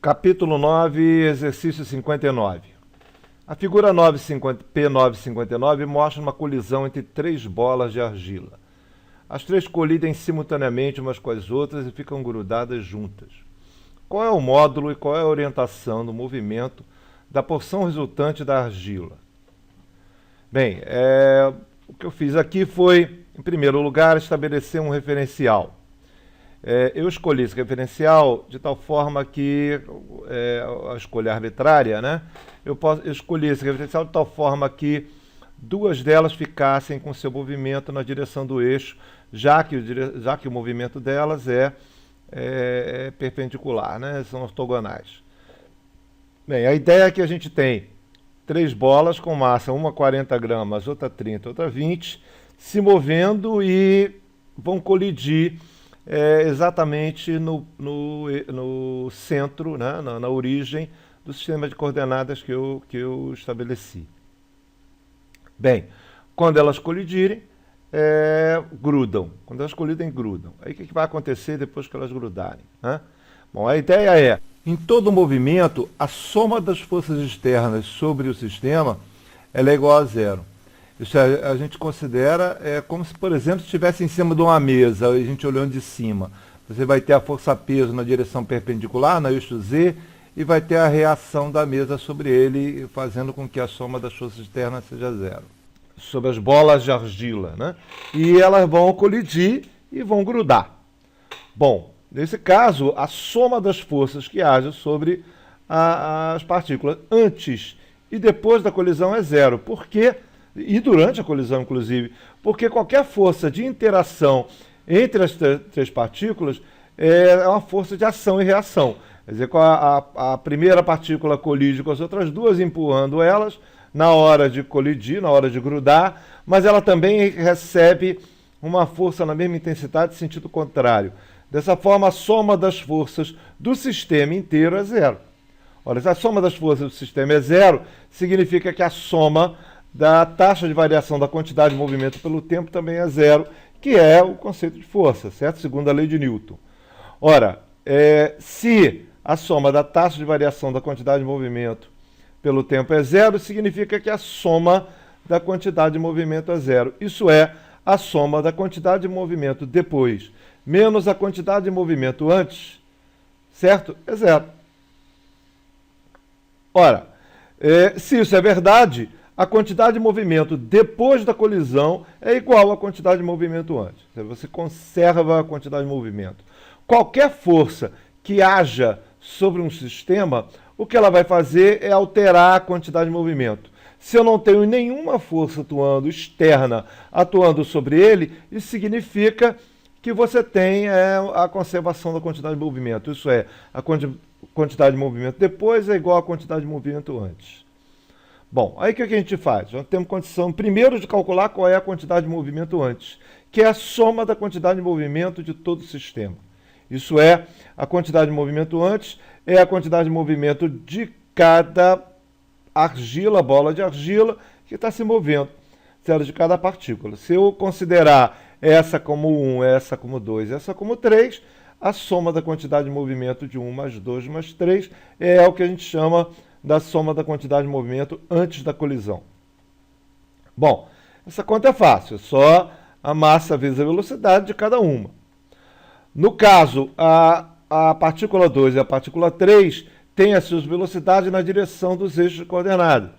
Capítulo 9, exercício 59. A figura P959 mostra uma colisão entre três bolas de argila. As três colidem simultaneamente umas com as outras e ficam grudadas juntas. Qual é o módulo e qual é a orientação do movimento da porção resultante da argila? Bem, o que eu fiz aqui foi, em primeiro lugar, estabelecer um referencial. Eu escolhi esse referencial de tal forma que, a escolha arbitrária, né? Eu escolhi esse referencial de tal forma que duas delas ficassem com seu movimento na direção do eixo, já que o movimento delas é perpendicular, né? São ortogonais. Bem, a ideia é que a gente tem três bolas com massa, uma 40 gramas, outra 30, outra 20, se movendo e vão colidir exatamente no centro, né, na origem do sistema de coordenadas que eu estabeleci. Bem, quando elas colidirem, grudam. Quando elas colidem, grudam. Aí o que vai acontecer depois que elas grudarem, né? Bom, a ideia é, em todo movimento, a soma das forças externas sobre o sistema ela é igual a zero. Isso a gente considera como se, por exemplo, estivesse em cima de uma mesa, a gente olhando de cima. Você vai ter a força-peso na direção perpendicular, no eixo Z, e vai ter a reação da mesa sobre ele, fazendo com que a soma das forças externas seja zero. Sobre as bolas de argila, né? E elas vão colidir e vão grudar. Bom, nesse caso, a soma das forças que agem sobre as partículas antes e depois da colisão é zero. Por quê? E durante a colisão, inclusive, porque qualquer força de interação entre as três partículas é uma força de ação e reação. Quer dizer, a primeira partícula colide com as outras duas, empurrando elas na hora de colidir, na hora de grudar, mas ela também recebe uma força na mesma intensidade em sentido contrário. Dessa forma, a soma das forças do sistema inteiro é zero. Olha, se a soma das forças do sistema é zero, significa que a soma da taxa de variação da quantidade de movimento pelo tempo também é zero, que é o conceito de força, certo? Segundo a lei de Newton. Ora, se a soma da taxa de variação da quantidade de movimento pelo tempo é zero, significa que a soma da quantidade de movimento é zero. Isso é, a soma da quantidade de movimento depois menos a quantidade de movimento antes, certo? É zero. Ora, se isso é verdade, a quantidade de movimento depois da colisão é igual à quantidade de movimento antes. Você conserva a quantidade de movimento. Qualquer força que haja sobre um sistema, o que ela vai fazer é alterar a quantidade de movimento. Se eu não tenho nenhuma força externa atuando sobre ele, isso significa que você tem a conservação da quantidade de movimento. Isso é, a quantidade de movimento depois é igual à quantidade de movimento antes. Bom, aí o que a gente faz? Nós temos condição, primeiro, de calcular qual é a quantidade de movimento antes, que é a soma da quantidade de movimento de todo o sistema. Isso é, a quantidade de movimento antes é a quantidade de movimento de cada bola de argila que está se movendo, de cada partícula. Se eu considerar essa como 1, essa como 2, essa como 3, a soma da quantidade de movimento de 1 mais 2 mais 3 é o que a gente chama da soma da quantidade de movimento antes da colisão. Bom, essa conta é fácil, só a massa vezes a velocidade de cada uma. No caso, a partícula 2 e a partícula 3 têm as suas velocidades na direção dos eixos de coordenadas.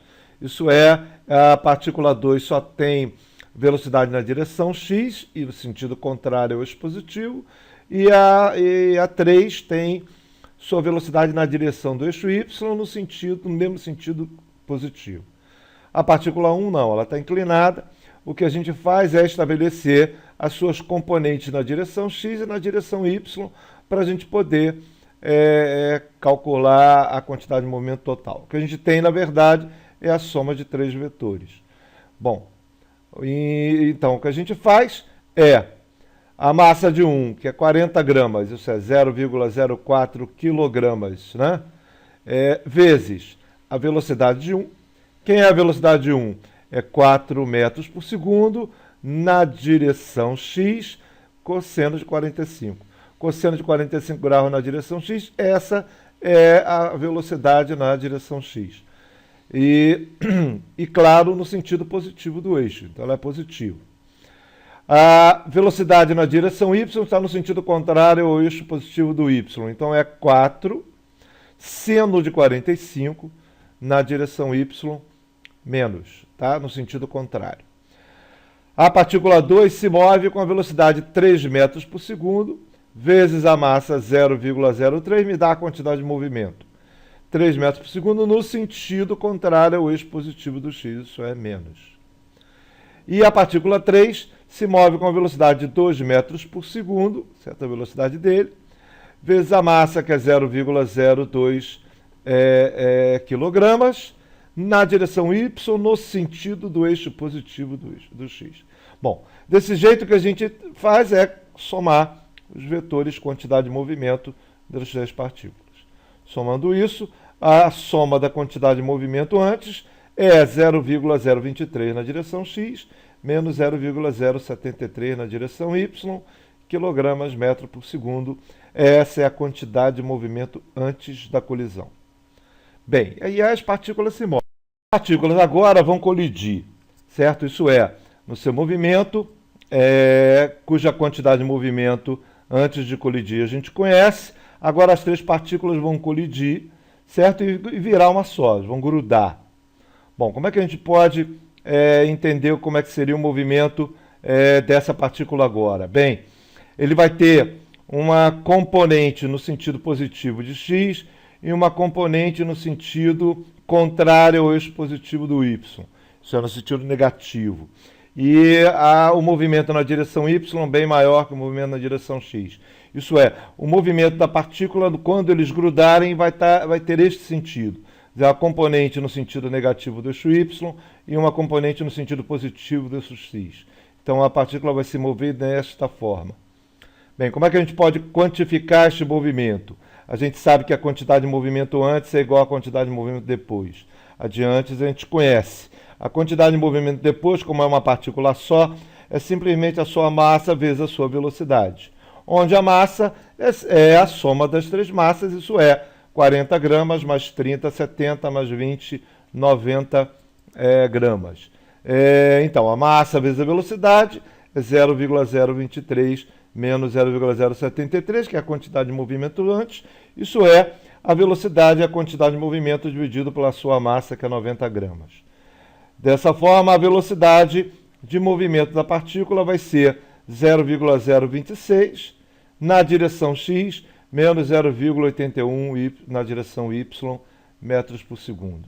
Isso é, a partícula 2 só tem velocidade na direção x, e no sentido contrário ao eixo positivo, e a 3 tem sua velocidade na direção do eixo y no mesmo sentido positivo. A partícula 1 não, ela está inclinada. O que a gente faz é estabelecer as suas componentes na direção x e na direção y para a gente poder calcular a quantidade de movimento total. O que a gente tem, na verdade, é a soma de três vetores. Bom, então o que a gente faz é a massa de 1, que é 40 gramas, isso é 0,04 quilogramas, né? Vezes a velocidade de 1. Quem é a velocidade de 1? É 4 metros por segundo na direção x, cosseno de 45. Cosseno de 45 graus na direção x, essa é a velocidade na direção x. E, e claro, no sentido positivo do eixo, então ela é positiva. A velocidade na direção y está no sentido contrário ao eixo positivo do y, então é 4 seno de 45 na direção y menos, tá? No sentido contrário. A partícula 2 se move com a velocidade 3 metros por segundo, vezes a massa 0,03, me dá a quantidade de movimento. 3 metros por segundo no sentido contrário ao eixo positivo do x, isso é menos. E a partícula 3 se move com a velocidade de 2 metros por segundo, certa velocidade dele, vezes a massa, que é 0,02 quilogramas, na direção y, no sentido do eixo positivo do x. Bom, desse jeito que a gente faz é somar os vetores quantidade de movimento das três partículas. Somando isso, a soma da quantidade de movimento antes é 0,023 na direção x, menos 0,073 na direção y, quilogramas metro por segundo. Essa é a quantidade de movimento antes da colisão. Bem, aí as partículas se movem. As partículas agora vão colidir, certo? Isso é, no seu movimento, cuja quantidade de movimento antes de colidir a gente conhece. Agora as três partículas vão colidir, certo? E virar uma só, vão grudar. Bom, como é que a gente pode entender como é que seria o movimento dessa partícula agora? Bem, ele vai ter uma componente no sentido positivo de x e uma componente no sentido contrário ao eixo positivo do y. Isso é no sentido negativo. E o movimento na direção y bem maior que o movimento na direção x. Isso é, o movimento da partícula, quando eles grudarem, vai ter este sentido. A componente no sentido negativo do eixo y e uma componente no sentido positivo do eixo x. Então a partícula vai se mover desta forma. Bem, como é que a gente pode quantificar este movimento? A gente sabe que a quantidade de movimento antes é igual à quantidade de movimento depois. Adiante a gente conhece. A quantidade de movimento depois, como é uma partícula só, é simplesmente a sua massa vezes a sua velocidade. Onde a massa é a soma das três massas, isso é 40 gramas mais 30, 70 mais 20, 90 gramas. Então, a massa vezes a velocidade é 0,023 menos 0,073, que é a quantidade de movimento antes. Isso é, a velocidade é a quantidade de movimento dividido pela sua massa, que é 90 gramas. Dessa forma, a velocidade de movimento da partícula vai ser 0,026 na direção x, menos 0,81 na direção y, metros por segundo.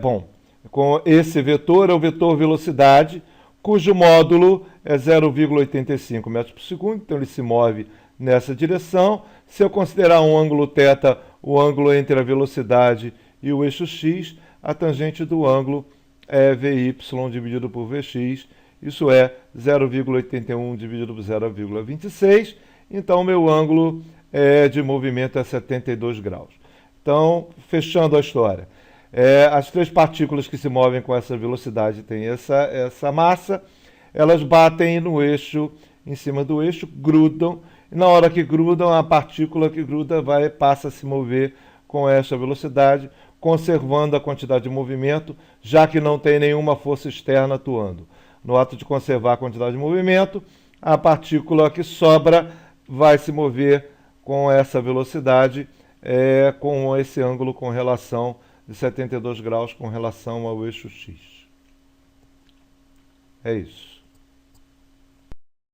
Bom, com esse vetor é o vetor velocidade, cujo módulo é 0,85 metros por segundo, então ele se move nessa direção. Se eu considerar um ângulo θ, o ângulo entre a velocidade e o eixo x, a tangente do ângulo é Vy dividido por Vx, isso é 0,81 dividido por 0,26, então meu ângulo de movimento é 72 graus. Então, fechando a história, as três partículas que se movem com essa velocidade têm essa massa, elas batem no eixo, em cima do eixo, grudam, e na hora que grudam, a partícula que gruda passa a se mover com essa velocidade, conservando a quantidade de movimento, já que não tem nenhuma força externa atuando. No ato de conservar a quantidade de movimento, a partícula que sobra vai se mover com essa velocidade, com esse ângulo com relação de 72 graus com relação ao eixo x. É isso.